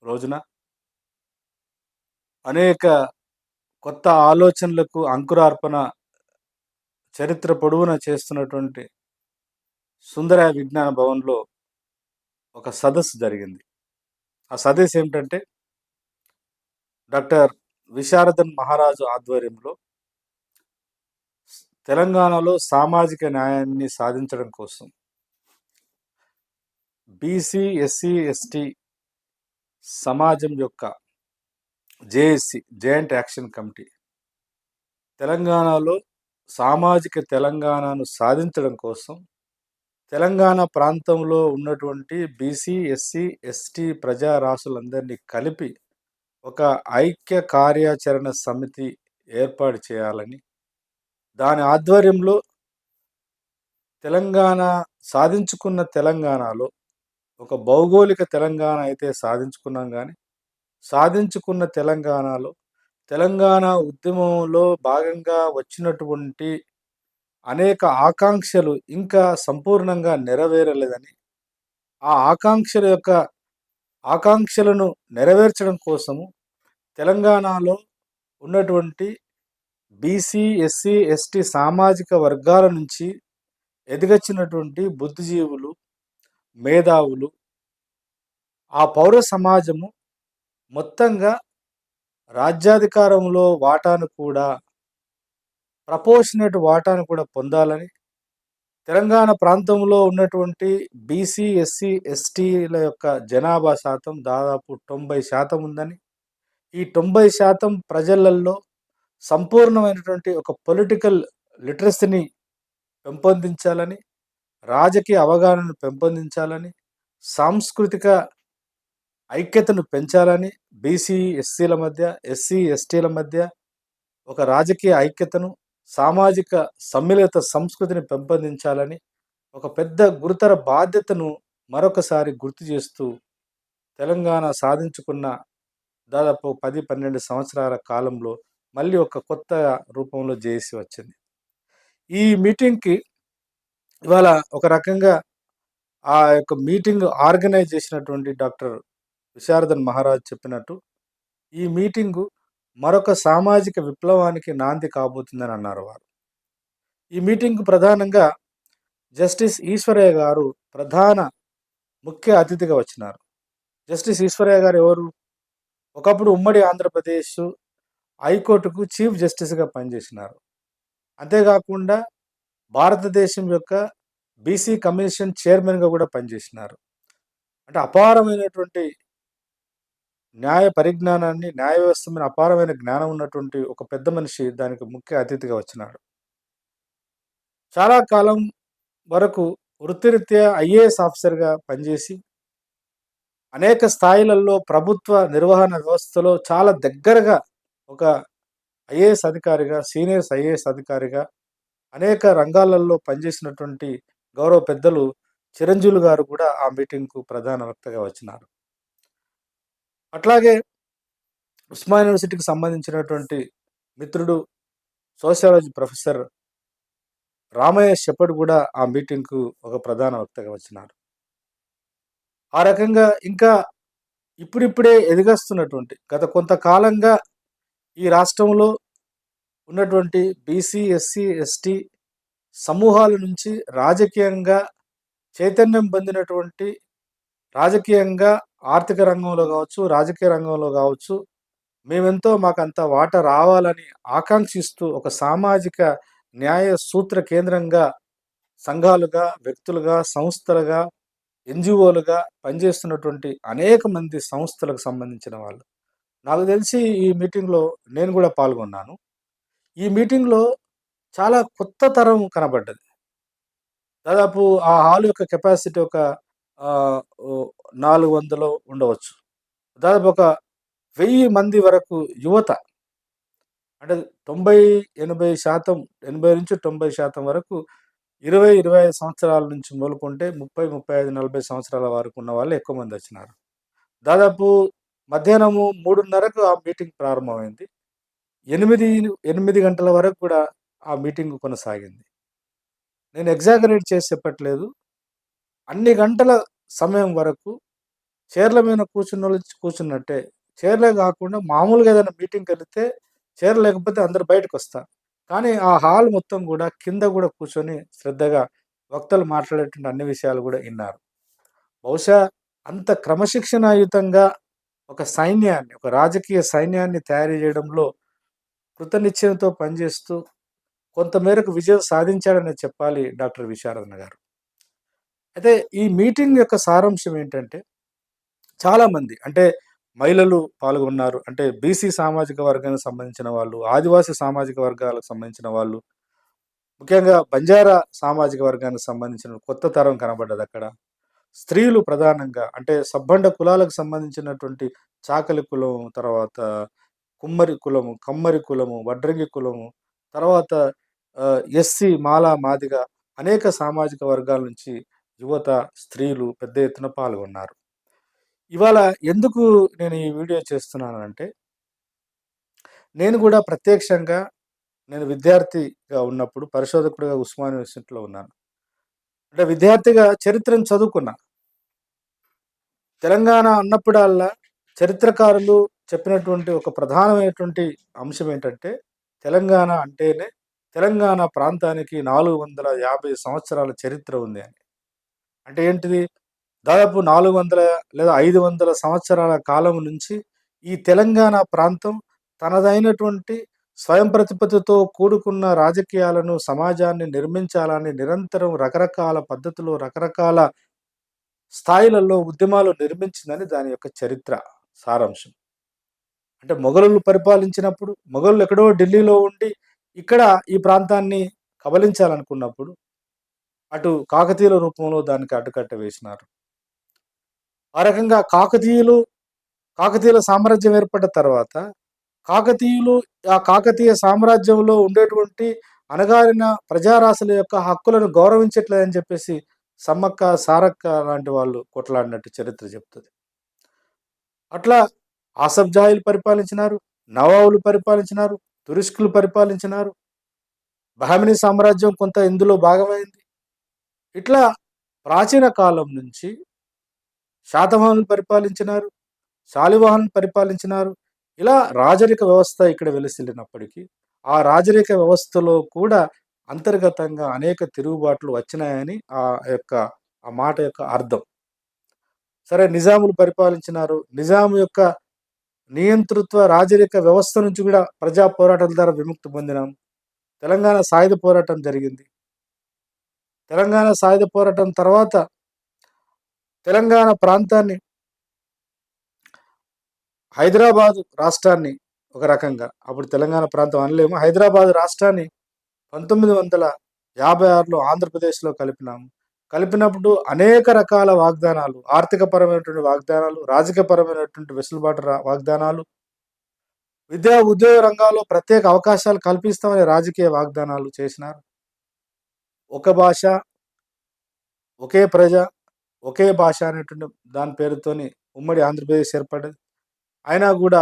రోజున అనేక కొత్త ఆలోచనలకు అంకురార్పణ చరిత్ర పొడవునా చేస్తున్నటువంటి సుందర విజ్ఞాన భవన్‌లో ఒక సదస్సు జరిగింది. ఆ సదస్సు ఏమిటంటే డాక్టర్ విశారదన్ మహారాజు ఆధ్వర్యంలో తెలంగాణలో సామాజిక న్యాయాన్ని సాధించడం కోసం బీసీ, ఎస్సీ, ఎస్టీ సమాజం యొక్క జేఏసీ జాయింట్ యాక్షన్ కమిటీ తెలంగాణలో సామాజిక తెలంగాణను సాధించడం కోసం తెలంగాణ ప్రాంతంలో ఉన్నటువంటి బీసీ, ఎస్సీ, ఎస్టీ ప్రజారాసులందరినీ కలిపి ఒక ఐక్య కార్యాచరణ సమితి ఏర్పాటు చేయాలని, దాని ఆధ్వర్యంలో తెలంగాణ సాధించుకున్న తెలంగాణలో ఒక భౌగోళిక తెలంగాణ అయితే సాధించుకున్నాం గానీ, సాధించుకున్న తెలంగాణలో తెలంగాణ ఉద్యమంలో భాగంగా వచ్చినటువంటి అనేక ఆకాంక్షలు ఇంకా సంపూర్ణంగా నెరవేరలేదని, ఆ ఆకాంక్షలను నెరవేర్చడం కోసము తెలంగాణలో ఉన్నటువంటి బీసీ, ఎస్సీ, ఎస్టీ సామాజిక వర్గాల నుంచి ఎదిగొచ్చినటువంటి బుద్ధిజీవులు, మేధావులు, ఆ పౌర సమాజము మొత్తంగా రాజ్యాధికారంలో ప్రపోర్షనేట్ వాటాను కూడా పొందాలని, తెలంగాణ ప్రాంతంలో ఉన్నటువంటి బీసీ, ఎస్సీ, ఎస్టీల యొక్క జనాభా శాతం దాదాపు 90% ఉందని, ఈ 90% ప్రజలల్లో సంపూర్ణమైనటువంటి ఒక పొలిటికల్ లిటరసీని పెంపొందించాలని, రాజకీయ అవగాహనను పెంపొందించాలని, సాంస్కృతిక ఐక్యతను పెంచాలని, బీసీ, ఎస్సీల మధ్య, ఎస్సీ, ఎస్టీల మధ్య ఒక రాజకీయ ఐక్యతను, సామాజిక సమ్మిళిత సంస్కృతిని పెంపొందించాలని ఒక పెద్ద గురుతర బాధ్యతను మరొకసారి గుర్తు చేస్తూ తెలంగాణ సాధించుకున్న దాదాపు 10-12 సంవత్సరాల కాలంలో మళ్ళీ ఒక కొత్త రూపంలో జేఏసీ వచ్చింది. ఈ మీటింగ్‌కి ఇవాళ ఒక రకంగా ఆ యొక్క మీటింగ్ ఆర్గనైజ్ చేసినటువంటి డాక్టర్ విశారదన్ మహారాజ్ చెప్పినట్టు, ఈ మీటింగు మరొక సామాజిక విప్లవానికి నాంది కాబోతుందని అన్నారు వారు. ఈ మీటింగ్‌కు ప్రధానంగా జస్టిస్ ఈశ్వరయ్య గారు ప్రధాన ముఖ్య అతిథిగా వచ్చినారు. జస్టిస్ ఈశ్వరయ్య గారు ఎవరు? ఒకప్పుడు ఉమ్మడి ఆంధ్రప్రదేశ్ హైకోర్టుకు చీఫ్ జస్టిస్‌గా పనిచేసినారు. అంతేకాకుండా భారతదేశం యొక్క బీసీ కమిషన్ చైర్మన్‌గా కూడా పనిచేసినారు. అంటే అపారమైనటువంటి న్యాయ పరిజ్ఞానాన్ని, న్యాయ వ్యవస్థ మీద అపారమైన జ్ఞానం ఉన్నటువంటి ఒక పెద్ద మనిషి దానికి ముఖ్య అతిథిగా వచ్చినాడు. చాలా కాలం వరకు వృత్తిరీత్యా ఐఏఎస్ ఆఫీసర్‌గా పనిచేసి, అనేక స్థాయిలలో ప్రభుత్వ నిర్వహణ వ్యవస్థలో చాలా దగ్గరగా ఒక ఐఏఎస్ అధికారిగా, సీనియర్స్ ఐఏఎస్ అధికారిగా అనేక రంగాలలో పనిచేసినటువంటి గౌరవ పెద్దలు చిరంజీవులు గారు కూడా ఆ మీటింగ్‌కు ప్రధాన వక్తగా వచ్చినారు. అట్లాగే ఉస్మానియా యూనివర్సిటీకి సంబంధించినటువంటి మిత్రుడు సోషియాలజీ ప్రొఫెసర్ రామయ్య షెపర్డ్ కూడా ఆ మీటింగ్‌కు ఒక ప్రధాన వక్తగా వచ్చినారు. ఆ రకంగా ఇంకా ఇప్పుడిప్పుడే ఎదిగొస్తున్నటువంటి గత కొంతకాలంగా ఈ రాష్ట్రంలో ఉన్నటువంటి బీసీ, ఎస్సీ, ఎస్టీ సమూహాల నుంచి రాజకీయంగా చైతన్యం పొందినటువంటి, రాజకీయంగా ఆర్థిక రంగంలో కావచ్చు, రాజకీయ రంగంలో కావచ్చు, మేమెంతో మాకంత వాటా రావాలని ఆకాంక్షిస్తూ ఒక సామాజిక న్యాయ సూత్ర కేంద్రంగా సంఘాలుగా, వ్యక్తులుగా, సంస్థలుగా, ఎన్‌జీఓలుగా పనిచేస్తున్నటువంటి అనేక మంది సంస్థలకు సంబంధించిన వాళ్ళు. నాకు తెలిసి ఈ మీటింగ్‌లో నేను కూడా పాల్గొన్నాను. ఈ మీటింగ్‌లో చాలా కొత్త తరం కనబడ్డది. దాదాపు ఆ హాల్ యొక్క కెపాసిటీ ఒక ఆహ్, ఓ 400 ఉండవచ్చు. దాదాపు ఒక 1000 మంది వరకు యువత, అంటే 90, 80% 80-90% వరకు 20, 25 సంవత్సరాల నుంచి మొదలుకుంటే 30, 35, 40 సంవత్సరాల వరకు ఉన్న వాళ్ళు ఎక్కువ మంది వచ్చినారు. దాదాపు మధ్యాహ్నము 3:30కు ఆ మీటింగ్ ప్రారంభమైంది. 8 గంటల వరకు కూడా ఆ మీటింగ్ కొనసాగింది. నేను ఎగ్జాగరేట్ చేసి చెప్పట్లేదు. అన్ని గంటల సమయం వరకు చైర్ల మీద కూర్చున్నోళ్ళు కూర్చున్నట్టే. చైర్‌లే గాకుండా మామూలుగా ఏదైనా మీటింగ్‌కెళ్తే చైర్ లేకపోతే అందరూ బయటకొస్తారు. కానీ ఆ హాల్ మొత్తం గూడా కింద గూడా కూర్చొని శ్రద్ధగా వక్తలు మాట్లాడేటువంటి అన్ని విషయాలు గూడా ఇన్నారు. బహుశా అంత క్రమశిక్షణాయుతంగా ఒక సైన్యాన్ని, ఒక రాజకీయ సైన్యాన్ని తయారు జేయడంలో కృతనిశ్చయంతో పనిజేస్తూ కొంతమేరకు విజయం సాధించాడనే చెప్పాలి డాక్టర్ విశారదన్న గారు. అయితే ఈ మీటింగ్ యొక్క సారాంశం ఏంటంటే చాలామంది అంటే మహిళలు పాల్గొన్నారు. అంటే బీసీ సామాజిక వర్గానికి సంబంధించిన వాళ్ళు, ఆదివాసీ సామాజిక వర్గాలకు సంబంధించిన వాళ్ళు, ముఖ్యంగా బంజారా సామాజిక వర్గానికి సంబంధించిన కొత్త తరం కనబడ్డదక్కడ. స్త్రీలు ప్రధానంగా అంటే సబ్బండ కులాలకు సంబంధించినటువంటి చాకలి కులం, తర్వాత కుమ్మరి కులము, కమ్మరి కులము, వడ్రంగి కులము, తర్వాత ఎస్సీ, మాల, మాదిగ అనేక సామాజిక వర్గాల నుంచి యువత, స్త్రీలు పెద్ద ఎత్తున పాల్గొన్నారు. ఇవాళ ఎందుకు నేను ఈ వీడియో చేస్తున్నానంటే, నేను గూడా ప్రత్యక్షంగా నేను విద్యార్థిగా ఉన్నప్పుడు పరిశోధకుడిగా ఉస్మానియా యూనివర్సిటీలో ఉన్నాను. అంటే విద్యార్థిగా చరిత్రను చదువుకున్నా. తెలంగాణ అన్నప్పుడల్లా చరిత్రకారులు చెప్పినటువంటి ఒక ప్రధానమైనటువంటి అంశం ఏంటంటే, తెలంగాణ అంటేనే తెలంగాణ ప్రాంతానికి 450 సంవత్సరాల చరిత్ర ఉంది అని. అంటే ఏంటిది? దాదాపు 400 లేదా 500 సంవత్సరాల కాలం నుంచి ఈ తెలంగాణ ప్రాంతం తనదైనటువంటి స్వయం ప్రతిపత్తితో కూడుకున్న రాజకీయాలను, సమాజాన్ని నిర్మించాలని నిరంతరం రకరకాల పద్ధతులు, రకరకాల స్థాయిలలో ఉద్యమాలు నిర్మించిందని దాని యొక్క చరిత్ర సారాంశం. అంటే మొఘలులు పరిపాలించినప్పుడు, మొఘలులు ఎక్కడో ఢిల్లీలో ఉండి, ఇక్కడ ఈ ప్రాంతాన్ని కబళించాలనుకున్నప్పుడు, అటు కాకతీయుల రూపంలో దానికి అడ్డుకట్ట వేసినారు. ఆ రకంగా కాకతీయుల సామ్రాజ్యం ఏర్పడ్డ తర్వాత, కాకతీయులు ఆ కాకతీయ సామ్రాజ్యంలో ఉండేటువంటి అణగారిన ప్రజారాశుల యొక్క హక్కులను గౌరవించట్లేదని చెప్పేసి సమ్మక్క, సారక్క లాంటి వాళ్ళు కొట్లాడినట్టు చరిత్ర చెప్తది. అట్లా ఆసఫ్ జాహీలు పరిపాలించినారు, నవాబులు పరిపాలించినారు, తురుష్కులు పరిపాలించినారు, బహమినీ సామ్రాజ్యం కొంత ఇందులో భాగమైంది. ఇట్లా ప్రాచీన కాలం నుంచి శాతవాహనులు పరిపాలించినారు, శాలివాహనులు పరిపాలించినారు. ఇలా రాజరిక వ్యవస్థ ఇక్కడ వెలిసిల్లినప్పటికీ, ఆ రాజరిక వ్యవస్థలో కూడా అంతర్గతంగా అనేక తిరుగుబాట్లు వచ్చినాయని ఆ మాట యొక్క అర్థం. సరే నిజాములు పరిపాలించినారు. నిజాం యొక్క నియంతృత్వ రాజరిక వ్యవస్థ నుంచి కూడా ప్రజా పోరాటాల ద్వారా విముక్తి పొందినాం. తెలంగాణ సాయుధ పోరాటం జరిగింది. తెలంగాణ సాయుధ పోరాటం తర్వాత తెలంగాణ ప్రాంతాన్ని హైదరాబాదు రాష్ట్రాన్ని ఒక రకంగా అప్పుడు తెలంగాణ ప్రాంతం అనలేము. హైదరాబాద్ రాష్ట్రాన్ని 1956లో ఆంధ్రప్రదేశ్‌లో కలిపినాము. కలిపినప్పుడు అనేక రకాల వాగ్దానాలు, ఆర్థికపరమైనటువంటి వాగ్దానాలు, రాజకీయపరమైనటువంటి వెసులుబాటు వాగ్దానాలు, విద్యా, ఉద్యోగ రంగాల్లో ప్రత్యేక అవకాశాలు కల్పిస్తామని రాజకీయ వాగ్దానాలు చేసినారు. ఒక భాష, ఒకే ప్రజ, ఒకే భాష అనేటువంటి దాని పేరుతోని ఉమ్మడి ఆంధ్రప్రదేశ్ ఏర్పడ్డది. అయినా గూడా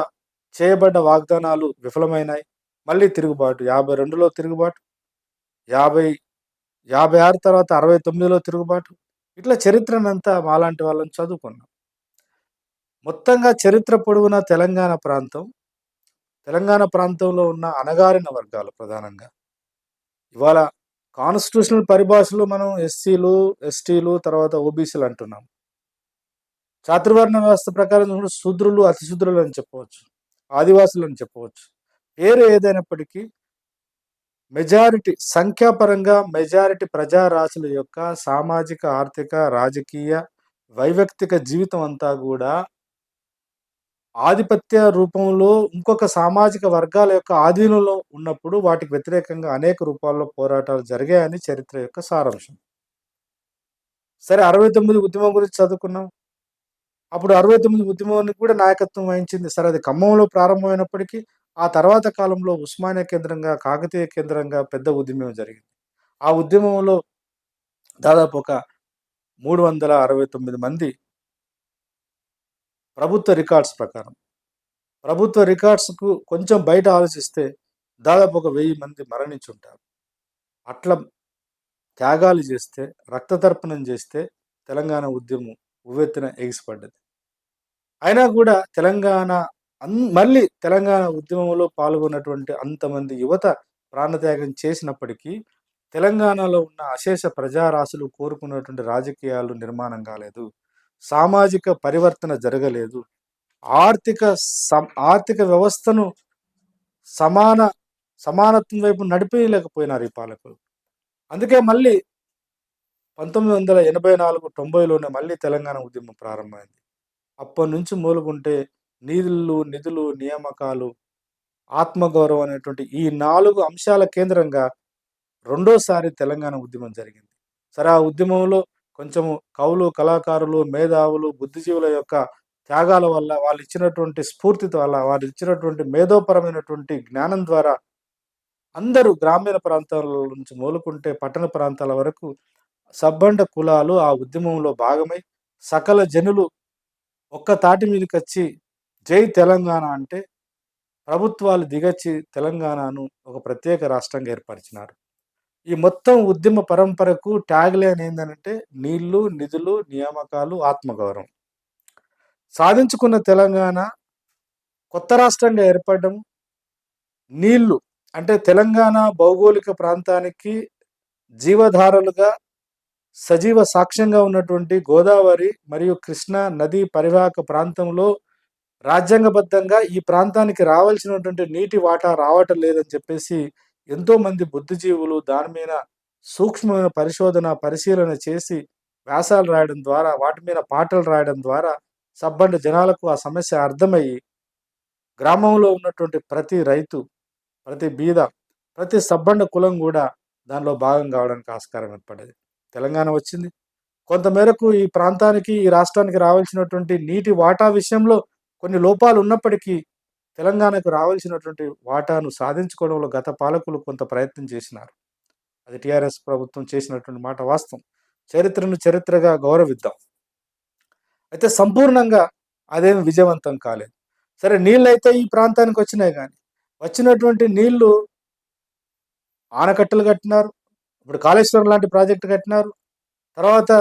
చేయబడ్డ వాగ్దానాలు విఫలమైనాయి. మళ్ళీ తిరుగుబాటు 52లో తిరుగుబాటు, 50 56 తర్వాత 69లో తిరుగుబాటు. ఇట్లా చరిత్రనంతా మాలాంటి వాళ్ళం చదువుకున్నాం. మొత్తంగా చరిత్ర పొడవునా తెలంగాణ ప్రాంతంలో ఉన్న అణగారిన వర్గాలు ప్రధానంగా ఇవాళ కాన్స్టిట్యూషనల్ పరిభాషలో మనం ఎస్సీలు, ఎస్టీలు తర్వాత ఓబీసీలు అంటున్నాం. చాతుర్వర్ణ వ్యవస్థ ప్రకారం చూసుకుంటే శూద్రులు, అతిశూద్రులు అని చెప్పవచ్చు. ఆదివాసులు అని చెప్పవచ్చు. పేరు ఏదైనప్పటికీ సంఖ్యాపరంగా మెజారిటీ ప్రజారాశుల యొక్క సామాజిక, ఆర్థిక, రాజకీయ, వైయక్తిక జీవితం అంతా గూడా ఆధిపత్య రూపంలో ఇంకొక సామాజిక వర్గాల యొక్క ఆధీనంలో ఉన్నప్పుడు వాటికి వ్యతిరేకంగా అనేక రూపాల్లో పోరాటాలు జరిగాయని చరిత్ర యొక్క సారాంశం. సరే 69 ఉద్యమం గురించి చదువుకున్నాం. అప్పుడు 69 ఉద్యమానికి కూడా నాయకత్వం వహించింది. సరే అది ఖమ్మంలో ప్రారంభమైనప్పటికీ, ఆ తర్వాత కాలంలో ఉస్మానియా కేంద్రంగా, కాకతీయ కేంద్రంగా పెద్ద ఉద్యమం జరిగింది. ఆ ఉద్యమంలో దాదాపు ఒక 369 మంది ప్రభుత్వ రికార్డ్స్ ప్రకారం. ప్రభుత్వ రికార్డ్స్‌కు కొంచెం బయట ఆలోచిస్తే దాదాపు ఒక 1000 మంది మరణించుంటారు. అట్లా త్యాగాలు చేస్తే, రక్తతర్పణం చేస్తే తెలంగాణ ఉద్యమం ఉవ్వెత్తున ఎగిసిపడ్డది. అయినా కూడా మళ్ళీ తెలంగాణ ఉద్యమంలో పాల్గొన్నటువంటి అంతమంది యువత ప్రాణత్యాగం చేసినప్పటికీ తెలంగాణలో ఉన్న అశేష ప్రజారాశులు కోరుకున్నటువంటి రాజకీయాలు నిర్మాణం కాలేదు. సామాజిక పరివర్తన జరగలేదు. ఆర్థిక ఆర్థిక వ్యవస్థను సమాన సమానత్వం వైపు నడిపేయలేకపోయినారు ఈ పాలకులు. అందుకే మళ్ళీ 1984, 90లోనే మళ్ళీ తెలంగాణ ఉద్యమం ప్రారంభమైంది. అప్పటినుంచి మొదలుకుంటే నిధులు, నియామకాలు, ఆత్మగౌరవం అనేటువంటి ఈ 4 అంశాల కేంద్రంగా రెండోసారి తెలంగాణ ఉద్యమం జరిగింది. సరే, ఆ ఉద్యమంలో కొంచెము కవులు, కళాకారులు, మేధావులు, బుద్ధిజీవుల యొక్క త్యాగాల వల్ల, వాళ్ళు ఇచ్చినటువంటి స్ఫూర్తి వల్ల, వారు ఇచ్చినటువంటి మేధోపరమైనటువంటి జ్ఞానం ద్వారా అందరూ గ్రామీణ ప్రాంతాల నుంచి మొదలుకుంటే పట్టణ ప్రాంతాల వరకు సబ్బండ కులాలు ఆ ఉద్యమంలో భాగమై సకల జనులు ఒక్క తాటి మీదకొచ్చి జై తెలంగాణ అంటే ప్రభుత్వాలు దిగచ్చి తెలంగాణను ఒక ప్రత్యేక రాష్ట్రంగా ఏర్పరిచినారు. ఈ మొత్తం ఉద్యమ పరంపరకు ట్యాగ్ లైన్ ఏందనంటే నీళ్లు, నిధులు, నియామకాలు, ఆత్మగౌరవం. సాధించుకున్న తెలంగాణ కొత్త రాష్ట్రంగా ఏర్పడడం, నీళ్లు అంటే తెలంగాణ భౌగోళిక ప్రాంతానికి జీవధారలుగా సజీవ సాక్ష్యంగా ఉన్నటువంటి గోదావరి మరియు కృష్ణా నదీ పరివాహక ప్రాంతంలో రాజ్యాంగబద్ధంగా ఈ ప్రాంతానికి రావాల్సినటువంటి నీటి వాటా రావటం లేదని చెప్పేసి ఎంతోమంది బుద్ధిజీవులు దాని మీద సూక్ష్మమైన పరిశీలన చేసి వ్యాసాలు రాయడం ద్వారా, వాటి మీద పాటలు రాయడం ద్వారా సబ్బండ జనాలకు ఆ సమస్య అర్థమయ్యి గ్రామంలో ఉన్నటువంటి ప్రతి రైతు, ప్రతి బీద, ప్రతి సబ్బండ కులం కూడా దానిలో భాగం కావడానికి ఆస్కారం ఏర్పడేది. తెలంగాణ వచ్చింది. కొంతమేరకు ఈ ప్రాంతానికి, ఈ రాష్ట్రానికి రావాల్సినటువంటి నీటి వాటా విషయంలో కొన్ని లోపాలు ఉన్నప్పటికీ తెలంగాణకు రావాల్సినటువంటి వాటాను సాధించుకోవడంలో గత పాలకులు కొంత ప్రయత్నం చేసినారు. అది టీఆర్ఎస్ ప్రభుత్వం చేసినటువంటి మాట వాస్తవం. చరిత్రను చరిత్రగా గౌరవిద్దాం. అయితే సంపూర్ణంగా అదేమి విజయవంతం కాలేదు. సరే, నీళ్ళైతే ఈ ప్రాంతానికి వచ్చినాయి, కానీ వచ్చినటువంటి నీళ్లు ఆనకట్టలు కట్టినారు. ఇప్పుడు కాళేశ్వరం లాంటి ప్రాజెక్టు కట్టినారు. తర్వాత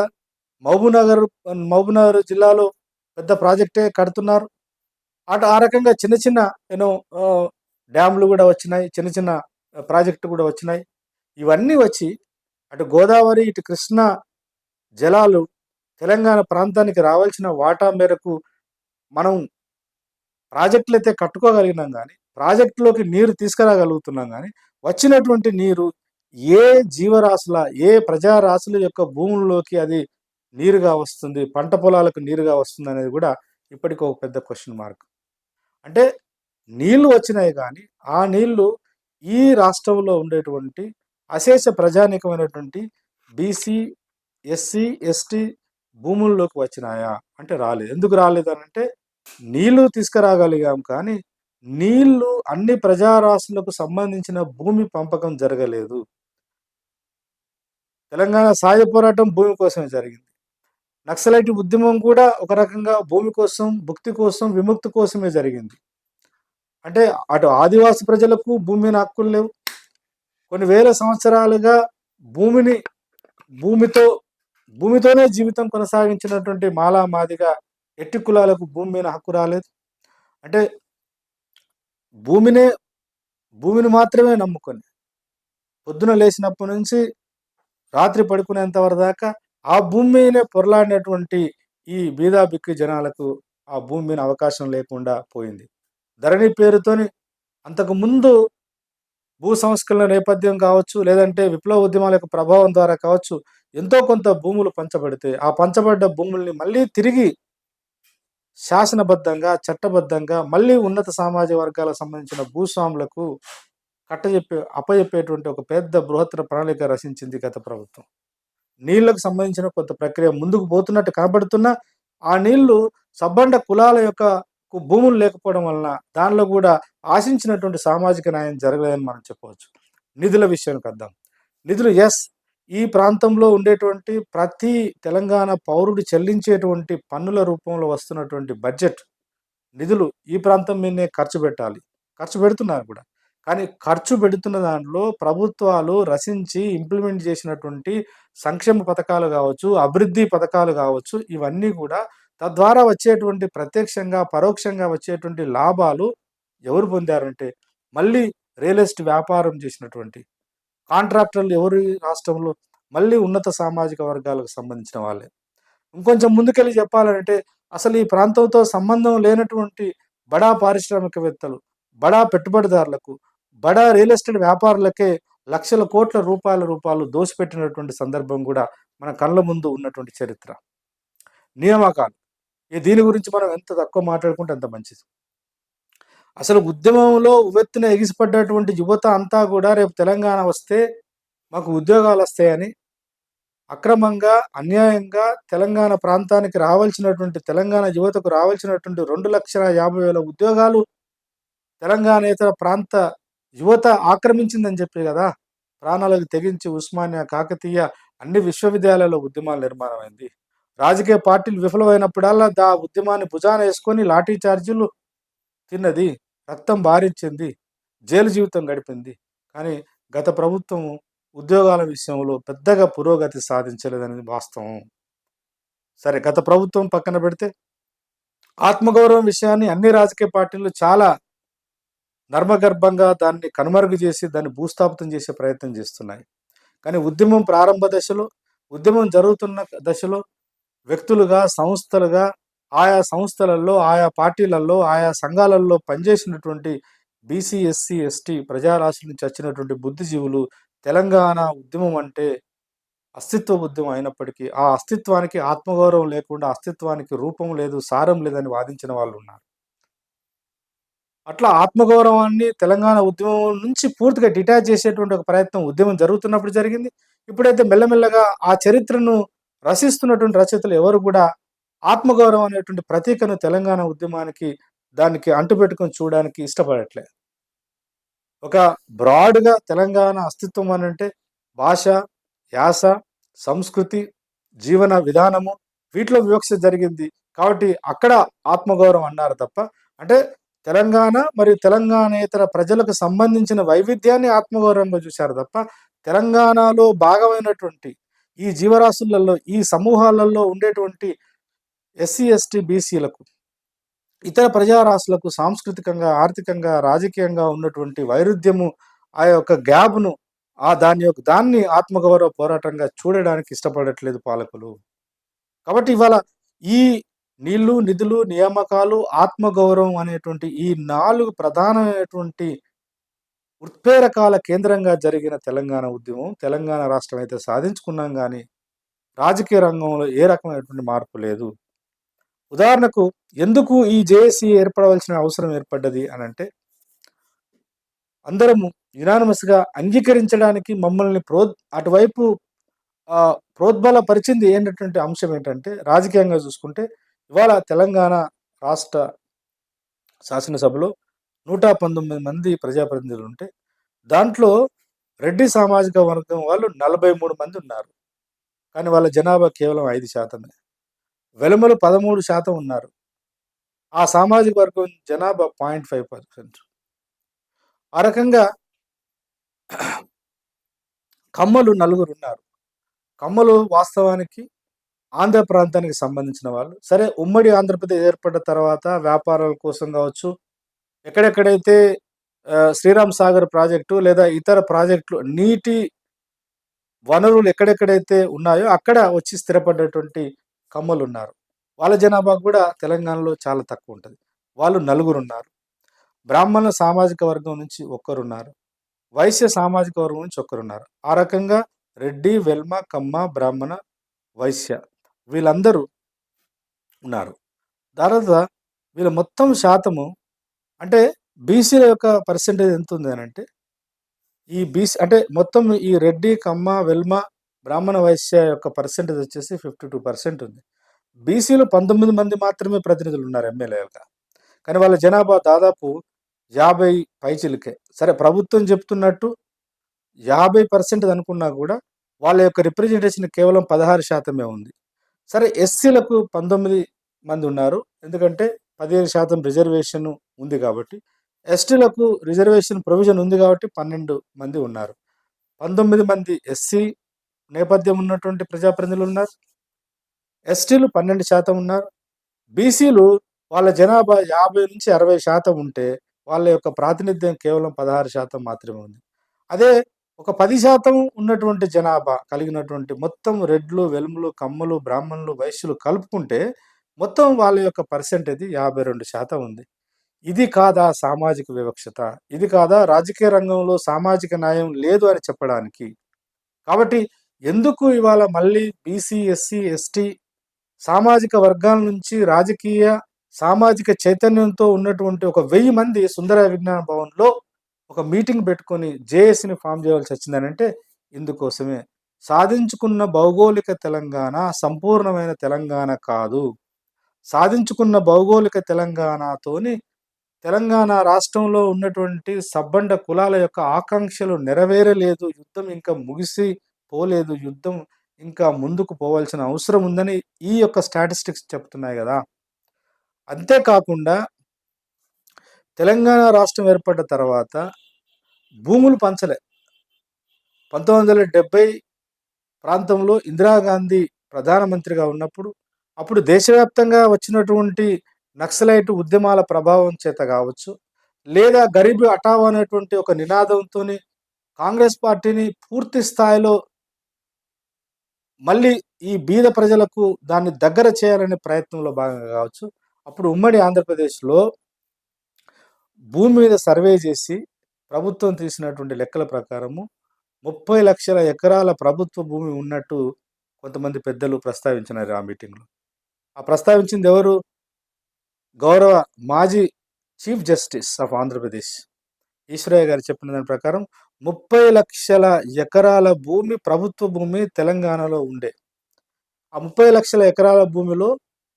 మహబూబ్నగర్ జిల్లాలో పెద్ద ప్రాజెక్టే కడుతున్నారు. ఆ రకంగా చిన్న చిన్న డ్యామ్లు కూడా వచ్చినాయి, చిన్న చిన్న ప్రాజెక్టు కూడా వచ్చినాయి. ఇవన్నీ వచ్చి అటు గోదావరి, ఇటు కృష్ణా జలాలు తెలంగాణ ప్రాంతానికి రావాల్సిన వాటా మేరకు మనం ప్రాజెక్టులు అయితే కట్టుకోగలిగినాం, కానీ ప్రాజెక్టులోకి నీరు తీసుకురాగలుగుతున్నాం, కానీ వచ్చినటువంటి నీరు ఏ జీవరాశుల, ఏ ప్రజారాశుల యొక్క భూముల్లోకి అది నీరుగా వస్తుంది, పంట పొలాలకు నీరుగా వస్తుంది అనేది కూడా ఇప్పటికి ఒక పెద్ద క్వశ్చన్ మార్క్. అంటే నీళ్లు వచ్చినాయి, కానీ ఆ నీళ్లు ఈ రాష్ట్రంలో ఉండేటువంటి అశేష ప్రజానీకమైనటువంటి బీసీ, ఎస్సీ, ఎస్టీ భూముల్లోకి వచ్చినాయా అంటే రాలేదు. ఎందుకు రాలేదు అనంటే నీళ్లు తీసుకురాగలిగాం, కానీ నీళ్లు అన్ని ప్రజారాశులకు సంబంధించిన భూమి పంపకం జరగలేదు. తెలంగాణ సాయుధ పోరాటం భూమి కోసమే జరిగింది. నక్సలైట్ ఉద్యమం కూడా ఒక రకంగా భూమి కోసం, భుక్తి కోసం, విముక్తి కోసమే జరిగింది. అంటే అటు ఆదివాసి ప్రజలకు భూమి మీద హక్కులు లేవు. కొన్ని వేల సంవత్సరాలుగా భూమితోనే జీవితం కొనసాగించినటువంటి మాలా మాదిగా ఎట్టి కులాలకు భూమి మీద హక్కు రాలేదు. అంటే భూమిని మాత్రమే నమ్ముకొని పొద్దున లేచినప్పటి నుంచి రాత్రి పడుకునేంత వరకు దాకా ఆ భూమి మీదనే పొరలాడినటువంటి ఈ బీదా బిక్కి జనాలకు ఆ భూమి మీద అవకాశం లేకుండా పోయింది. ధరణి పేరుతోని అంతకుముందు భూ సంస్కరణ నేపథ్యం కావచ్చు, లేదంటే విప్లవ ఉద్యమాల యొక్క ప్రభావం ద్వారా కావచ్చు, ఎంతో కొంత భూములు పంచబడితే ఆ పంచబడ్డ భూముల్ని మళ్ళీ తిరిగి శాసనబద్ధంగా, చట్టబద్ధంగా మళ్ళీ ఉన్నత సామాజిక వర్గాలకు సంబంధించిన భూస్వాములకు అప్పజెప్పేటువంటి ఒక పెద్ద బృహత్తర ప్రణాళిక రచించింది గత ప్రభుత్వం. నీళ్లకు సంబంధించిన కొంత ప్రక్రియ ముందుకు పోతున్నట్టు కనబడుతున్నా ఆ నీళ్లు సబ్బండ కులాల యొక్క భూములు లేకపోవడం వలన దానిలో కూడా ఆశించినటువంటి సామాజిక న్యాయం జరగలేదని మనం చెప్పవచ్చు. నిధుల విషయానికి వద్దాం. నిధులు ఈ ప్రాంతంలో ఉండేటువంటి ప్రతి తెలంగాణ పౌరుడు చెల్లించేటువంటి పన్నుల రూపంలో వస్తున్నటువంటి బడ్జెట్ నిధులు ఈ ప్రాంతం మీదనే ఖర్చు పెట్టాలి. ఖర్చు పెడుతున్నారు కూడా. కానీ ఖర్చు పెడుతున్న దాంట్లో ప్రభుత్వాలు రచించి ఇంప్లిమెంట్ చేసినటువంటి సంక్షేమ పథకాలు కావచ్చు, అభివృద్ధి పథకాలు కావచ్చు, ఇవన్నీ కూడా తద్వారా వచ్చేటువంటి ప్రత్యక్షంగా, పరోక్షంగా వచ్చేటువంటి లాభాలు ఎవరు పొందారంటే, మళ్ళీ రియల్ ఎస్టేట్ వ్యాపారం చేసినటువంటి కాంట్రాక్టర్లు ఎవరు ఈ రాష్ట్రంలో? మళ్ళీ ఉన్నత సామాజిక వర్గాలకు సంబంధించిన వాళ్ళే. ఇంకొంచెం ముందుకెళ్ళి చెప్పాలంటే, అసలు ఈ ప్రాంతంతో సంబంధం లేనటువంటి బడా పారిశ్రామికవేత్తలు, బడా పెట్టుబడిదారులకు, బడా రియల్ ఎస్టేట్ వ్యాపారులకే లక్షల కోట్ల రూపాయలు దోసిపెట్టినటువంటి సందర్భం గూడా మన కళ్ళ ముందు ఉన్నటువంటి చరిత్ర. నియామకాలు. దీని గురించి మనం ఎంత తక్కువ మాట్లాడుకుంటే అంత మంచిది. అసలు ఉద్యమంలో ఉవ్వెత్తున ఎగిసిపడ్డటువంటి యువత అంతా గూడా రేపు తెలంగాణ వస్తే మాకు ఉద్యోగాలొస్తాయని అక్రమంగా, అన్యాయంగా తెలంగాణ ప్రాంతానికి రావాల్సినటువంటి, తెలంగాణ యువతకు రావాల్సినటువంటి 2,50,000 ఉద్యోగాలు తెలంగాణేతర ప్రాంత యువత ఆక్రమించిందని చెప్పి గదా! ప్రాణాలకు తెగించి ఉస్మానియా, కాకతీయ అన్ని విశ్వవిద్యాలయాల్లో ఉద్యమాలు నిర్మాణమైంది. రాజకీయ పార్టీలు విఫలమైనప్పుడల్లా ఉద్యమాన్ని భుజాన యేసుకొని లాఠీ చార్జీలు తిన్నది. రక్తం బారించింది. జైలు జీవితం గడిపింది. కానీ గత ప్రభుత్వం ఉద్యోగాల విషయంలో పెద్దగా పురోగతి సాధించలేదనేది వాస్తవం. సరే, గత ప్రభుత్వం పక్కన పెడితే, ఆత్మగౌరవం విషయాన్ని అన్ని రాజకీయ పార్టీలు చాలా నర్మగర్భంగా దాన్ని కనుమరుగు చేసి, దాన్ని భూస్థాపితం చేసే ప్రయత్నం చేస్తున్నాయి. కానీ ఉద్యమం ప్రారంభ దశలో, ఉద్యమం జరుగుతున్న దశలో వ్యక్తులుగా, సంస్థలుగా, ఆయా సంస్థలలో, ఆయా పార్టీలలో, ఆయా సంఘాలలో పనిచేసినటువంటి బీసీ, ఎస్సీ, ఎస్టీ ప్రజారాశి నుంచి వచ్చినటువంటి బుద్ధిజీవులు తెలంగాణ ఉద్యమం అంటే అస్తిత్వ ఉద్యమం అయినప్పటికీ, ఆ అస్తిత్వానికి ఆత్మగౌరవం లేకుండా, అస్తిత్వానికి రూపం లేదు, సారం లేదని వాదించిన వాళ్ళున్నారు. అట్లా ఆత్మగౌరవాన్ని తెలంగాణ ఉద్యమం నుంచి పూర్తిగా డిటాచ్ చేసేటువంటి ఒక ప్రయత్నం ఉద్యమం జరుగుతున్నప్పుడు జరిగింది. ఇప్పుడైతే మెల్లమెల్లగా ఆ చరిత్రను రసిస్తున్నటువంటి రచయితలు ఎవరు కూడా ఆత్మగౌరవం అనేటువంటి ప్రతీకను తెలంగాణ ఉద్యమానికి, దానికి అంటుపెట్టుకొని చూడడానికి ఇష్టపడట్లే. ఒక బ్రాడ్‌గా తెలంగాణ అస్తిత్వం అనంటే భాష, యాస, సంస్కృతి, జీవన విధానము, వీటిలో వివక్ష జరిగింది. కాబట్టి అక్కడ ఆత్మగౌరవం అన్నారు తప్ప, అంటే తెలంగాణ మరియు తెలంగాణేతర ప్రజలకు సంబంధించిన వైవిధ్యాన్ని ఆత్మగౌరవంగా చూశారు తప్ప, తెలంగాణలో భాగమైనటువంటి ఈ జీవరాశులలో, ఈ సమూహాలలో ఉండేటువంటి ఎస్సీ, ఎస్టీ, బీసీలకు, ఇతర ప్రజారాశులకు సాంస్కృతికంగా, ఆర్థికంగా, రాజకీయంగా ఉన్నటువంటి వైరుధ్యము, ఆ యొక్క గ్యాప్‌ను దాన్ని ఆత్మగౌరవ పోరాటంగా చూడడానికి ఇష్టపడట్లేదు పాలకులు. కాబట్టి ఇవాళ ఈ నీళ్లు, నిధులు, నియామకాలు, ఆత్మగౌరవం అనేటువంటి ఈ 4 ప్రధానమైనటువంటి ఉత్ప్రేరకాల కేంద్రంగా జరిగిన తెలంగాణ ఉద్యమం, తెలంగాణ రాష్ట్రం అయితే సాధించుకున్నాం గానీ, రాజకీయ రంగంలో ఏ రకమైనటువంటి మార్పు లేదు. ఉదాహరణకు ఎందుకు ఈ జేఏసీ ఏర్పడవలసిన అవసరం ఏర్పడ్డది అనంటే, అందరము యునానిమస్‌గా అంగీకరించడానికి మమ్మల్ని అటువైపు ప్రోద్బలపరిచింది ఏంటంటే అంశం ఏంటంటే, రాజకీయంగా చూసుకుంటే ఇవాళ తెలంగాణ రాష్ట్ర శాసనసభలో 119 మంది ప్రజాప్రతినిధులుంటే, దాంట్లో రెడ్డి సామాజిక వర్గం వాళ్ళు 43 మంది ఉన్నారు. కానీ వాళ్ళ జనాభా కేవలం 5%. వెలుమలు 13% ఉన్నారు. ఆ సామాజిక వర్గం జనాభా 0.5%. ఆ రకంగా కమ్మలు నలుగురున్నారు. కమ్మలు వాస్తవానికి ఆంధ్ర ప్రాంతానికి సంబంధించిన వాళ్ళు. సరే, ఉమ్మడి ఆంధ్రప్రదేశ్ ఏర్పడ్డ తర్వాత వ్యాపారాల కోసం కావచ్చు, ఎక్కడెక్కడైతే శ్రీరామ్ సాగర్ ప్రాజెక్టు లేదా ఇతర ప్రాజెక్టులు, నీటి వనరులు ఎక్కడెక్కడైతే ఉన్నాయో అక్కడ వచ్చి స్థిరపడ్డటువంటి కమ్మలున్నారు. వాళ్ళ జనాభా కూడా తెలంగాణలో చాలా తక్కువ ఉంటది. వాళ్ళు నలుగురున్నారు. బ్రాహ్మణ సామాజిక వర్గం నుంచి ఒక్కరున్నారు. వైశ్య సామాజిక వర్గం నుంచి ఒక్కరున్నారు. ఆ రకంగా రెడ్డి, వెల్మ, కమ్మ, బ్రాహ్మణ, వైశ్య వీళ్ళందరూ ఉన్నారు. తర్వాత వీళ్ళ మొత్తం శాతము, అంటే బీసీల యొక్క పర్సెంటేజ్ ఎంత ఉంది అనంటే, ఈ బీసీ అంటే మొత్తం ఈ రెడ్డి, కమ్మ, వెల్మ, బ్రాహ్మణ, వైశ్య యొక్క పర్సెంటేజ్ వచ్చేసి 52% ఉంది. బీసీలో 19 మంది మాత్రమే ప్రతినిధులు ఉన్నారు ఎమ్మెల్యేలుగా. కానీ వాళ్ళ జనాభా దాదాపు 50 పైచిలుకే. సరే, ప్రభుత్వం చెప్తున్నట్టు 50% అనుకున్నా కూడా వాళ్ళ యొక్క రిప్రజెంటేషన్ కేవలం 16% ఉంది. సరే, ఎస్సీలకు 19 మంది ఉన్నారు. ఎందుకంటే 15% రిజర్వేషన్ ఉంది కాబట్టి. ఎస్టీలకు రిజర్వేషన్ ప్రొవిజన్ ఉంది కాబట్టి 12 మంది ఉన్నారు. 19 మంది ఎస్సీ నేపథ్యం ఉన్నటువంటి ప్రజాప్రతినిధులు ఉన్నారు. ఎస్టీలు 12% ఉన్నారు. బీసీలు వాళ్ళ జనాభా 50-60% ఉంటే, వాళ్ళ యొక్క ప్రాతినిధ్యం కేవలం 16% మాత్రమే ఉంది. అదే ఒక 10% ఉన్నటువంటి జనాభా కలిగినటువంటి మొత్తం రెడ్లు, వెలుములు, కమ్మలు, బ్రాహ్మణులు, వైశ్యులు కలుపుకుంటే, మొత్తం వాళ్ళ యొక్క పర్సెంటేజ్ 52% ఉంది. ఇది కాదా సామాజిక వివక్షత? ఇది కాదా రాజకీయ రంగంలో సామాజిక న్యాయం లేదు అని చెప్పడానికి? కాబట్టి ఎందుకు ఇవాళ మళ్ళీ బీసీ, ఎస్సీ, ఎస్టీ సామాజిక వర్గాల నుంచి రాజకీయ, సామాజిక చైతన్యంతో ఉన్నటువంటి ఒక 1000 మంది సుందర విజ్ఞాన భవన్‌లో ఒక మీటింగ్ పెట్టుకొని జేఏసీని ఫార్మ్ చేయాల్సొచ్చిందనంటే ఇందుకోసమే. సాధించుకున్న భౌగోళిక తెలంగాణ సంపూర్ణమైన తెలంగాణ కాదు. సాధించుకున్న భౌగోళిక తెలంగాణతోని తెలంగాణ రాష్ట్రంలో ఉన్నటువంటి సబ్బండ కులాల యొక్క ఆకాంక్షలు నెరవేరలేదు. యుద్ధం ఇంకా ముగిసి పోలేదు. యుద్ధం ఇంకా ముందుకు పోవాల్సిన అవసరం ఉందని ఈ యొక్క స్టాటిస్టిక్స్ చెప్తున్నాయి గదా! అంతే కాకుండా తెలంగాణ రాష్ట్రం ఏర్పడ్డ తర్వాత భూములు పంచలే. 1970 ప్రాంతంలో ఇందిరాగాంధీ ప్రధానమంత్రిగా ఉన్నప్పుడు, అప్పుడు దేశవ్యాప్తంగా వచ్చినటువంటి నక్సలైట్ ఉద్యమాల ప్రభావం చేత గావచ్చు, లేదా గరీబ్ హఠావో అనేటువంటి ఒక నినాదంతోని కాంగ్రెస్ పార్టీని పూర్తి స్థాయిలో మళ్ళీ ఈ బీద ప్రజలకు దాన్ని దగ్గర చేయాలనే ప్రయత్నంలో భాగంగా గావచ్చు, అప్పుడు ఉమ్మడి ఆంధ్రప్రదేశ్‌లో భూమి మీద సర్వే చేసి ప్రభుత్వం తీసినటువంటి లెక్కల ప్రకారము 30,00,000 ఎకరాల ప్రభుత్వ భూమి ఉన్నట్టు కొంతమంది పెద్దలు ప్రస్తావించినారు ఆ మీటింగ్‌లో. ఆ ప్రస్తావించింది ఎవరు? గౌరవ మాజీ chief justice of Andhra Pradesh Eswaraiah గారు చెప్పిన దాని ప్రకారం 30,00,000 ఎకరాల భూమి ప్రభుత్వ భూమి తెలంగాణలో ఉండే. ఆ 30,00,000 ఎకరాల భూమిలో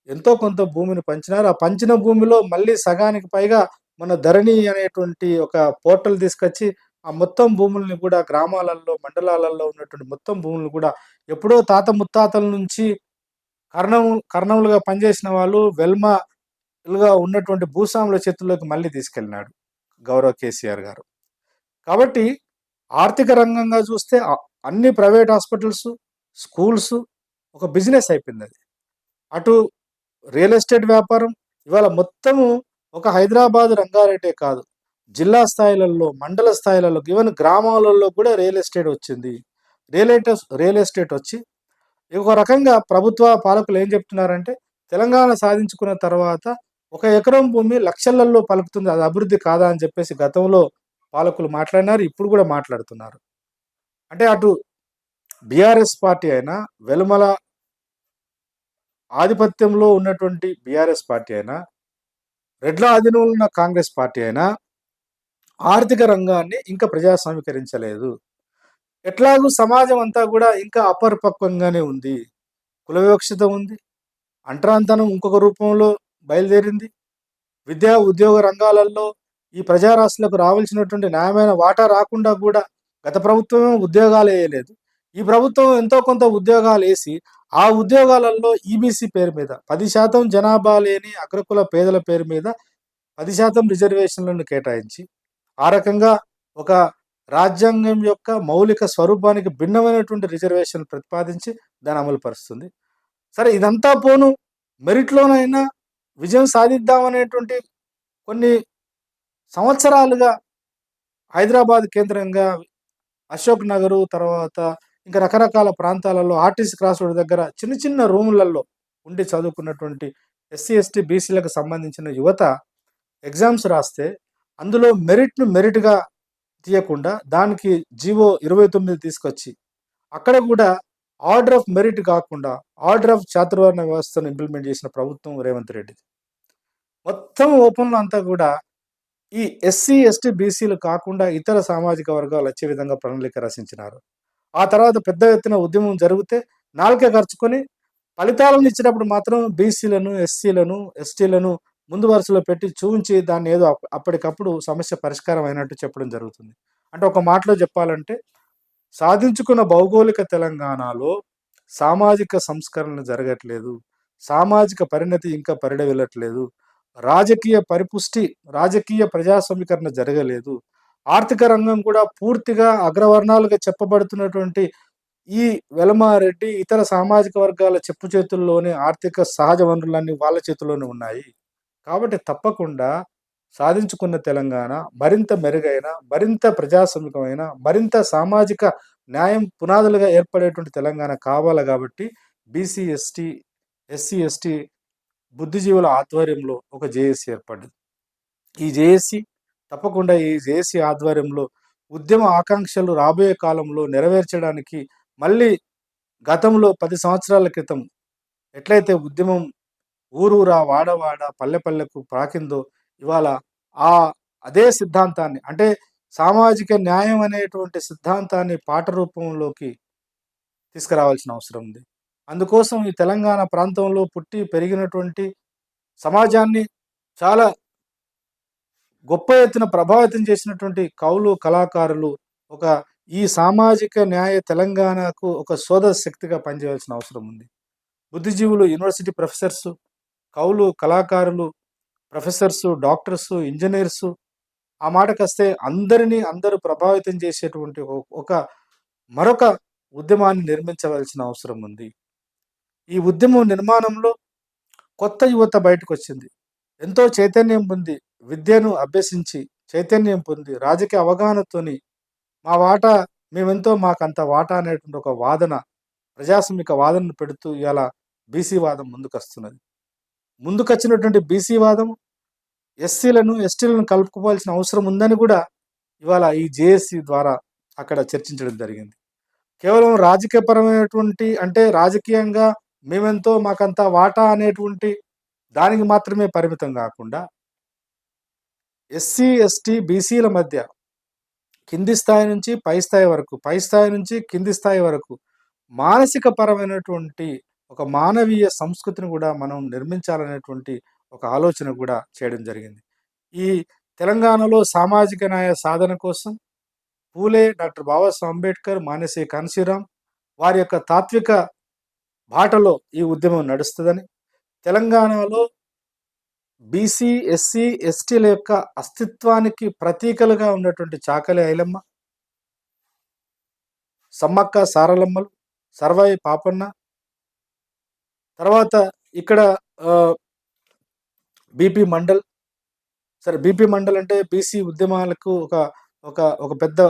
ఎంతో కొంత భూమిని పంచినారు. ఆ పంచిన భూమిలో మళ్ళీ సగానికి పైగా మన ధరణి అనేటువంటి ఒక పోర్టల్ తీసుకొచ్చి ఆ మొత్తం భూముల్ని కూడా గ్రామాలలో, మండలాలలో ఉన్నటువంటి మొత్తం భూములను కూడా ఎప్పుడో తాత ముత్తాతల నుంచి కర్ణములుగా పనిచేసిన వాళ్ళు వెల్మలుగా ఉన్నటువంటి భూస్వాముల చేతుల్లోకి మళ్ళీ తీసుకెళ్ళినాడు గౌరవ్ కేసీఆర్ గారు. కాబట్టి ఆర్థిక రంగంగా చూస్తే అన్ని ప్రైవేట్ హాస్పిటల్స్, స్కూల్స్ ఒక బిజినెస్ అయిపోయిందది. అటు రియల్ ఎస్టేట్ వ్యాపారం ఇవాళ మొత్తము ఒక హైదరాబాద్, రంగారెడ్డే కాదు. జిల్లా స్థాయిలలో, మండల స్థాయిలలో, ఈవెన్ గ్రామాలలో కూడా రియల్ ఎస్టేట్ వచ్చింది. రియల్ ఎస్టేట్ వచ్చి ఒక రకంగా ప్రభుత్వ పాలకులు ఏం చెప్తున్నారంటే, తెలంగాణ సాధించుకున్న తర్వాత ఒక ఎకరం భూమి లక్షలలో పలుకుతుంది. అది అభివృద్ధి కాదా అని చెప్పేసి గతంలో పాలకులు మాట్లాడినారు. ఇప్పుడు కూడా మాట్లాడుతున్నారు. అంటే అటు బీఆర్ఎస్ పార్టీ అయినా, వెలుమల ఆధిపత్యంలో ఉన్నటువంటి బీఆర్ఎస్ పార్టీ అయినా, రెడ్ల ఆధీనంలో ఉన్న కాంగ్రెస్ పార్టీ అయినా ఆర్థిక రంగాన్ని ఇంకా ప్రజాస్వామీకరించలేదు. ఎట్లాగూ సమాజం అంతా కూడా ఇంకా అపరిపక్వంగానే ఉంది. కుల వివక్షత ఉంది. అంటరాంతనం ఇంకొక రూపంలో బయలుదేరింది. విద్యా, ఉద్యోగ రంగాలలో ఈ ప్రజారాశులకు రావాల్సినటువంటి న్యాయమైన వాటా రాకుండా కూడా గత ప్రభుత్వం ఉద్యోగాలు వేయలేదు. ఈ ప్రభుత్వం ఎంతో కొంత ఉద్యోగాలేసి, ఆ ఉద్యోగాలలో ఈబీసీ పేరు మీద 10% జనాభా లేని అగ్రకుల పేదల పేరు మీద 10% రిజర్వేషన్లను కేటాయించి, ఆ రకంగా ఒక రాజ్యాంగం యొక్క మౌలిక స్వరూపానికి భిన్నమైనటువంటి రిజర్వేషన్ ప్రతిపాదించి దాన్ని అమలు పరుస్తుంది. సరే ఇదంతా పోను మెరిట్‌లోనైనా విజయం సాధిద్దామనేటువంటి కొన్ని సంవత్సరాలుగా హైదరాబాద్ కేంద్రంగా అశోక్ నగరు, తర్వాత ఇంకా రకరకాల ప్రాంతాలలో ఆర్టీసీ క్రాస్ రోడ్ దగ్గర చిన్న చిన్న రూములలో ఉండి చదువుకున్నటువంటి ఎస్సీ, ఎస్టీ, బీసీలకు సంబంధించిన యువత ఎగ్జామ్స్ రాస్తే అందులో మెరిట్‌గా తీయకుండా దానికి జీవో 29 తీసుకొచ్చి అక్కడ కూడా ఆర్డర్ ఆఫ్ మెరిట్ కాకుండా ఆర్డర్ ఆఫ్ చాతుర్వర్ణ వ్యవస్థను ఇంప్లిమెంట్ చేసిన ప్రభుత్వం రేవంత్ రెడ్డిది. మొత్తం ఓపెన్‌లో అంతా కూడా ఈ ఎస్సీ, ఎస్టీ, బీసీలు కాకుండా ఇతర సామాజిక వర్గాలు వచ్చే విధంగా ప్రణాళిక రచించినారు. ఆ తర్వాత పెద్ద ఎత్తున ఉద్యమం జరిగితే నాలుక ఖర్చుకొని ఫలితాలను ఇచ్చినప్పుడు మాత్రం బీసీలను, ఎస్సీలను, ఎస్టీలను ముందు వరుసలో పెట్టి చూయించి దాన్ని ఏదో అప్పటికప్పుడు సమస్య పరిష్కారం అయినట్టు చెప్పడం జరుగుతుంది. అంటే ఒక మాటలో చెప్పాలంటే సాధించుకున్న భౌగోళిక తెలంగాణలో సామాజిక సంస్కరణలు జరగట్లేదు. సామాజిక పరిణతి ఇంకా పరిఢవిల్లట్లేదు. రాజకీయ పరిపుష్టి, రాజకీయ ప్రజాస్వామీకరణ జరగలేదు. ఆర్థిక రంగం కూడా పూర్తిగా అగ్రవర్ణాలుగా చెప్పబడుతున్నటువంటి ఈ వెలమారెడ్డి ఇతర సామాజిక వర్గాల చెప్పు చేతుల్లోనే ఆర్థిక సహజ వనరులన్నీ వాళ్ళ చేతుల్లోనే ఉన్నాయి. కాబట్టి తప్పకుండా సాధించుకున్న తెలంగాణ మరింత మెరుగైన, మరింత ప్రజాస్వామికమైన, మరింత సామాజిక న్యాయం పునాదులుగా ఏర్పడేటువంటి తెలంగాణ కావాలి గాబట్టి బీసీ, ఎస్టీ, ఎస్సీ, ఎస్టీ బుద్ధిజీవుల ఆధ్వర్యంలో ఒక జేఏసీ ఏర్పడ్డది. ఈ జేఏసీ తప్పకుండా ఈ జేఏసీ ఆధ్వర్యంలో ఉద్యమ ఆకాంక్షలు రాబోయే కాలంలో నెరవేర్చడానికి మళ్ళీ గతంలో 10 సంవత్సరాల క్రితం ఎట్లయితే ఉద్యమం ఊరూరా, వాడవాడ, పల్లె పల్లెకు పాకిందో ఇవాళ ఆ అదే సిద్ధాంతాన్ని అంటే సామాజిక న్యాయం అనేటువంటి సిద్ధాంతాన్ని పాట రూపంలోకి తీసుకురావాల్సిన అవసరం ఉంది. అందుకోసం ఈ తెలంగాణ ప్రాంతంలో పుట్టి పెరిగినటువంటి సమాజాన్ని చాలా గొప్ప ఎత్తున ప్రభావితం చేసినటువంటి కవులు, కళాకారులు ఒక ఈ సామాజిక న్యాయ తెలంగాణకు ఒక సోదర శక్తిగా పనిచేయాల్సిన అవసరం ఉంది. బుద్ధిజీవులు, యూనివర్సిటీ ప్రొఫెసర్సు, కవులు, కళాకారులు, ప్రొఫెసర్సు, డాక్టర్సు, ఇంజినీర్సు ఆ మాటకొస్తే అందరూ ప్రభావితం చేసేటువంటి ఒక మరొక ఉద్యమాన్ని నిర్మించవలసిన అవసరం ఉంది. ఈ ఉద్యమం నిర్మాణంలో కొత్త యువత బయటకొచ్చింది. ఎంతో చైతన్యం పొంది, విద్యను అభ్యసించి, చైతన్యం పొంది, రాజకీయ అవగాహనతోని మా వాటా మేమెంతో మాకంత వాటా అనేటువంటి ఒక వాదన, ప్రజాస్వామిక వాదనను పెడుతూ ఇయాల బీసీ వాదం ముందుకొస్తున్నది. ముందుకొచ్చినటువంటి బీసీ వాదం ఎస్సీలను, ఎస్టీలను కలుపుకోవాల్సిన అవసరం ఉందని గూడా ఇవాళ ఈ జేఏసీ ద్వారా అక్కడ చర్చించడం జరిగింది. కేవలం రాజకీయపరమైనటువంటి అంటే రాజకీయంగా మేమెంతో మాకంత వాటా అనేటువంటి దానికి మాత్రమే పరిమితం గాకుండా ఎస్సీ, ఎస్టీ, బీసీల మధ్య కింది స్థాయి నుంచి పై స్థాయి వరకు, పై స్థాయి నుంచి కింది స్థాయి వరకు మానసిక పరమైనటువంటి ఒక మానవీయ సంస్కృతిని గూడా మనం నిర్మించాలనేటువంటి ఒక ఆలోచన గూడా చేయడం జరిగింది. ఈ తెలంగాణలో సామాజిక న్యాయ సాధన కోసం పూలే, డాక్టర్ బాబాసాహెబ్ అంబేద్కర్, మానేసి కాన్షీరాం వారి యొక్క తాత్విక బాటలో ఈ ఉద్యమం నడుస్తదని, తెలంగాణలో బీసీ, ఎస్సీ, ఎస్టీల యొక్క అస్తిత్వానికి ప్రతీకలుగా ఉన్నటువంటి చాకలి ఐలమ్మ, సమ్మక్క సారలమ్మలు, సర్వాయి పాపన్న, తర్వాత ఇక్కడ బీపీ మండల్. సరే బీపీ మండల్ అంటే బీసీ ఉద్యమాలకు ఒక ఒక ఒక పెద్ద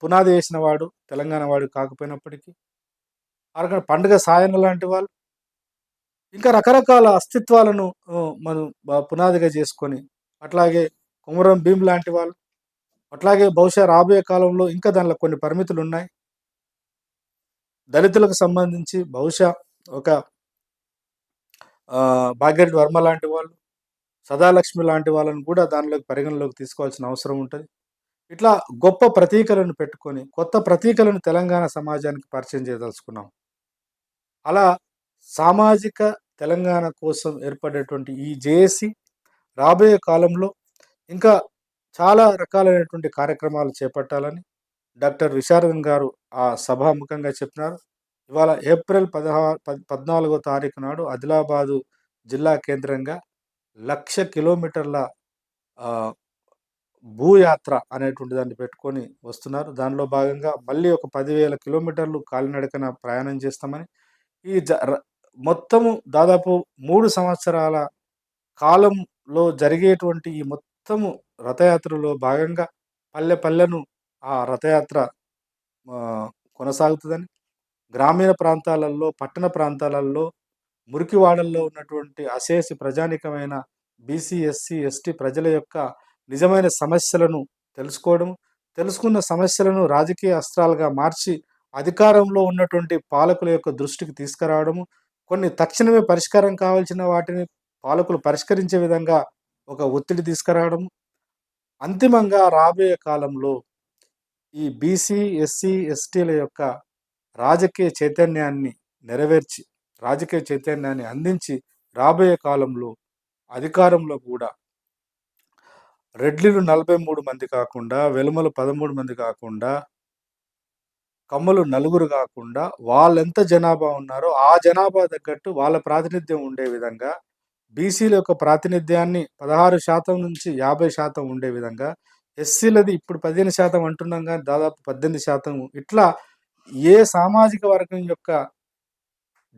పునాది వేసిన వాడు, తెలంగాణ వాడు కాకపోయినప్పటికీ. అక్కడ పండుగ సాయన్న లాంటి వాళ్ళు, ఇంకా రకరకాల అస్తిత్వాలను మనం పునాదిగా చేసుకొని, అట్లాగే కొమరం భీమ్ లాంటి వాళ్ళు, అట్లాగే బహుశా రాబోయే కాలంలో ఇంకా దానిలో కొన్ని పరిమితులున్నాయి. దళితులకు సంబంధించి బహుశా ఒక భాగ్యరెడ్డి వర్మ లాంటి వాళ్ళు, సదాలక్ష్మి లాంటి వాళ్ళని కూడా దానిలోకి పరిగణలోకి తీసుకోవాల్సిన అవసరం ఉంటది. ఇట్లా గొప్ప ప్రతీకలను పెట్టుకొని, కొత్త ప్రతీకలను తెలంగాణ సమాజానికి పరిచయం చేయదలుచుకున్నాం. అలా సామాజిక తెలంగాణ కోసం ఏర్పడేటువంటి ఈ జేఏసీ రాబోయే కాలంలో ఇంకా చాలా రకాలైనటువంటి కార్యక్రమాలు చేపట్టాలని డాక్టర్ విశారదన్ గారు ఆ సభాముఖంగా చెప్పినారు. ఇవాళ ఏప్రిల్ 14వ తారీఖు నాడు ఆదిలాబాదు జిల్లా కేంద్రంగా 1,00,000 కిలోమీటర్ల ఆహ్, భూయాత్ర అనేటువంటి దాన్ని పెట్టుకొని వస్తున్నారు. దానిలో భాగంగా మళ్ళీ ఒక 10,000 కిలోమీటర్లు కాలినడకన ప్రయాణం చేస్తామని, ఈ జ ర మొత్తము దాదాపు 3 సంవత్సరాల కాలంలో జరిగేటువంటి ఈ మొత్తము రథయాత్రలో భాగంగా పల్లె పల్లెను ఆ రథయాత్ర ఆహ్, కొనసాగుతదని, గ్రామీణ ప్రాంతాలలో, పట్టణ ప్రాంతాలలో, మురికివాడల్లో ఉన్నటువంటి అశేష ప్రజానీకమైన బీసీ, ఎస్సీ, ఎస్టీ ప్రజల యొక్క నిజమైన సమస్యలను తెలుసుకోవడం, తెలుసుకున్న సమస్యలను రాజకీయ అస్త్రాలుగా మార్చి అధికారంలో ఉన్నటువంటి పాలకుల యొక్క దృష్టికి తీసుకురావడము, కొన్ని తక్షణమే పరిష్కారం కావాల్సిన వాటిని పాలకులు పరిష్కరించే విధంగా ఒక ఒత్తిడి తీసుకురావడం, అంతిమంగా రాబోయే కాలంలో ఈ బీసీ, ఎస్సీ, ఎస్టీల యొక్క రాజకీయ చైతన్యాన్ని నెరవేర్చి, రాజకీయ చైతన్యాన్ని అందించి రాబోయే కాలంలో అధికారంలో కూడా రెడ్లిలు 43 మంది కాకుండా, వెలుమలు 13 మంది కాకుండా, కమ్మలు నలుగురు కాకుండా వాళ్ళెంత జనాభా ఉన్నారో ఆ జనాభా తగ్గట్టు వాళ్ళ ప్రాతినిధ్యం ఉండే విధంగా, బీసీల యొక్క ప్రాతినిధ్యాన్ని 16% నుంచి 50% ఉండే విధంగా, ఎస్సీలది ఇప్పుడు 15% అంటున్నాం గానీ దాదాపు 18% ఇట్లా ఏ సామాజిక వర్గం యొక్క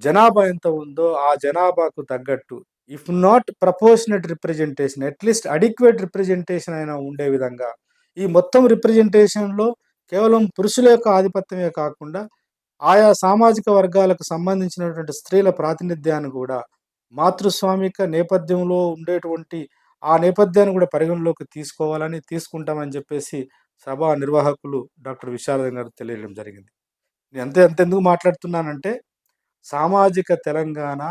జనాభా ఎంత ఉందో ఆ జనాభాకు తగ్గట్టు if not proportionate representation at least adequate representation అయినా ఉండే విధంగా ఈ మొత్తం రిప్రజెంటేషన్లో కేవలం పురుషుల యొక్క ఆధిపత్యమే కాకుండా ఆయా సామాజిక వర్గాలకు సంబంధించినటువంటి స్త్రీల ప్రాతినిధ్యాన్ని కూడా మాతృస్వామిక నేపథ్యంలో ఉండేటువంటి ఆ నేపథ్యాన్ని కూడా పరిగణలోకి తీసుకోవాలని తీసుకుంటామని చెప్పేసి సభా నిర్వాహకులు డాక్టర్ విశారద గారు తెలియడం జరిగింది. నేను అంతెందుకు మాట్లాడుతున్నానంటే సామాజిక తెలంగాణ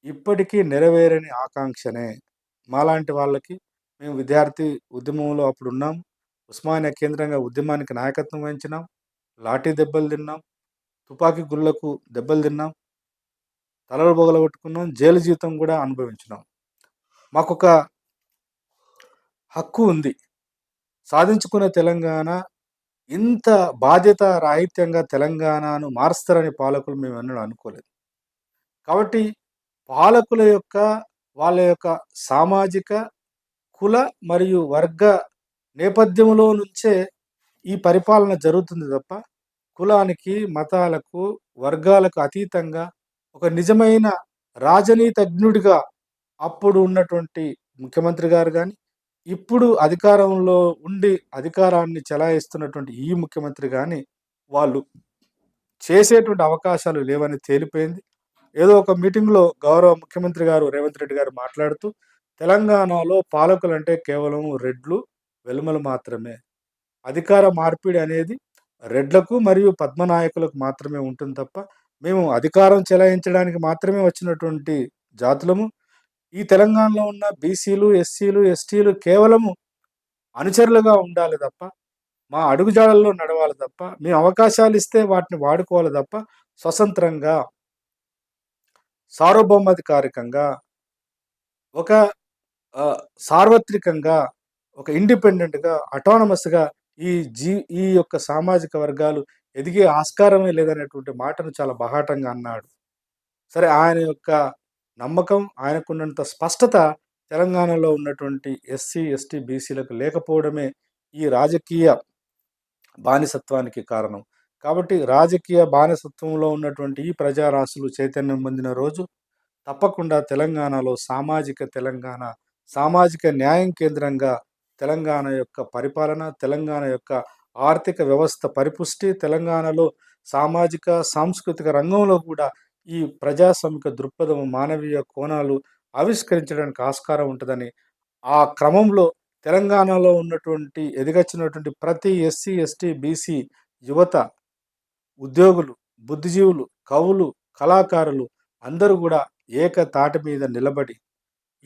ఇప్పటికీ నెరవేరని ఆకాంక్షనే. మాలాంటి వాళ్ళకి మేము విద్యార్థి ఉద్యమంలో అప్పుడున్నాం. ఉస్మానియా కేంద్రంగా ఉద్యమానికి నాయకత్వం వహించినాం. లాఠీ దెబ్బలు తిన్నాం. తుపాకీ గుళ్ళకు దెబ్బలు తిన్నాం. తలలు పగలగొట్టుకున్నాం. జైలు జీవితం కూడా అనుభవించినాం. మాకొక హక్కు ఉంది. సాధించుకునే తెలంగాణ ఇంత బాధ్యత రాహిత్యంగా తెలంగాణను మారుస్తారని పాలకులు మేమెన్నడూ అనుకోలేదు. కాబట్టి పాలకుల యొక్క వాళ్ళ యొక్క సామాజిక, కుల మరియు వర్గ నేపథ్యంలో నుంచే ఈ పరిపాలన జరుగుతుంది తప్ప కులానికి, మతాలకు, వర్గాలకు అతీతంగా ఒక నిజమైన రాజనీతజ్ఞుడిగా అప్పుడు ఉన్నటువంటి ముఖ్యమంత్రి గారు గాని, ఇప్పుడు అధికారంలో ఉండి అధికారాన్ని చెలాయిస్తున్నటువంటి ఈ ముఖ్యమంత్రి గాని, వాళ్ళు చేసేటువంటి అవకాశాలు లేవని తేలిపోయింది. ఏదో ఒక మీటింగ్‌లో గౌరవ ముఖ్యమంత్రి గారు రేవంత్ రెడ్డి గారు మాట్లాడుతూ, తెలంగాణలో పాలకులంటే కేవలం రెడ్లు, వెలుమలు మాత్రమే. అధికార మార్పిడి అనేది రెడ్లకు మరియు పద్మనాయకులకు మాత్రమే ఉంటుంది తప్ప, మేము అధికారం చెలాయించడానికి మాత్రమే వచ్చినటువంటి జాతులము. ఈ తెలంగాణలో ఉన్న బీసీలు, ఎస్సీలు, ఎస్టీలు కేవలము అనుచరులుగా ఉండాలి తప్ప, మా అడుగుజాడల్లో నడవాలి తప్ప, మేము అవకాశాలు ఇస్తే వాటిని వాడుకోవాలి తప్ప, స్వతంత్రంగా, సార్వభౌమాధికారికంగా, ఒక సార్వత్రికంగా, ఒక ఇండిపెండెంట్‌గా, అటానమస్‌గా ఈ ఈ యొక్క సామాజిక వర్గాలు ఎదిగే ఆస్కారమే లేదనేటువంటి మాటను చాలా బాహాటంగా అన్నాడు. సరే, ఆయన యొక్క నమ్మకం, ఆయనకున్నంత స్పష్టత తెలంగాణలో ఉన్నటువంటి ఎస్సీ, ఎస్టీ, బీసీలకు లేకపోవడమే ఈ రాజకీయ బానిసత్వానికి కారణం. కాబట్టి రాజకీయ బానిసత్వంలో ఉన్నటువంటి ఈ ప్రజారాశులు చైతన్యం పొందిన రోజు తప్పకుండా తెలంగాణలో సామాజిక తెలంగాణ, సామాజిక న్యాయం కేంద్రంగా తెలంగాణ యొక్క పరిపాలన, తెలంగాణ యొక్క ఆర్థిక వ్యవస్థ పరిపుష్టి, తెలంగాణలో సామాజిక, సాంస్కృతిక రంగంలో కూడా ఈ ప్రజాస్వామిక దృక్పథం, మానవీయ కోణాలు ఆవిష్కరించడానికి ఆస్కారం ఉంటదని, ఆ క్రమంలో తెలంగాణలో ఉన్నటువంటి ఎదిగొచ్చినటువంటి ప్రతి ఎస్సీ, ఎస్టీ, బీసీ యువత, ఉద్యోగులు, బుద్ధిజీవులు, కవులు, కళాకారులు అందరూ గూడా ఏకతాటి మీద నిలబడి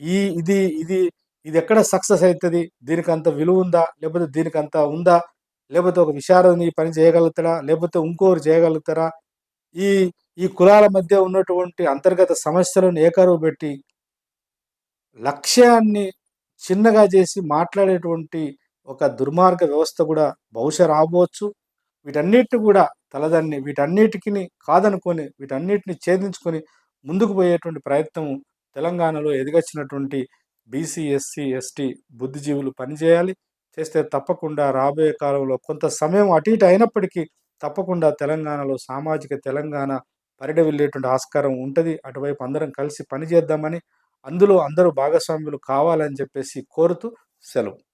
ఈ ఇది ఇది ఇదెక్కడ సక్సెస్ అయితది? దీనికంత విలువుందా? లేపోతే దీనికంత ఉందా? లేపోతే ఒక విశారదని ఈ పని చేయగలుగుతాడా? లేపోతే ఇంకోరు చేయగలుగుతారా? ఈ ఈ కులాల మధ్య ఉన్నటువంటి అంతర్గత సమస్యలను ఏకరువు బెట్టి లక్ష్యాన్ని చిన్నగా జేసి మాట్లాడేటువంటి ఒక దుర్మార్గ వ్యవస్థ గూడా బహుశా రాబోవచ్చు. వీటన్నిటిని గూడా తలదన్ని, వీటన్నిటికిని కాదనుకొని, వీటన్నిటిని ఛేదించుకొని ముందుకు పోయేటువంటి ప్రయత్నం తెలంగాణలో ఎదిగొచ్చినటువంటి బీసీ, ఎస్సీ, ఎస్టీ బుద్ధిజీవులు పనిచేయాలి. చేస్తే తప్పకుండా రాబోయే కాలంలో కొంత సమయం అటు ఇటు అయినప్పటికీ తప్పకుండా తెలంగాణలో సామాజిక తెలంగాణ పరిఢవిల్లేటువంటి ఆస్కారం ఉంటది. అటువైపు అందరం కలిసి పనిచేద్దామని, అందులో అందరూ భాగస్వాములు కావాలని చెప్పేసి కోరుతూ సెలవు.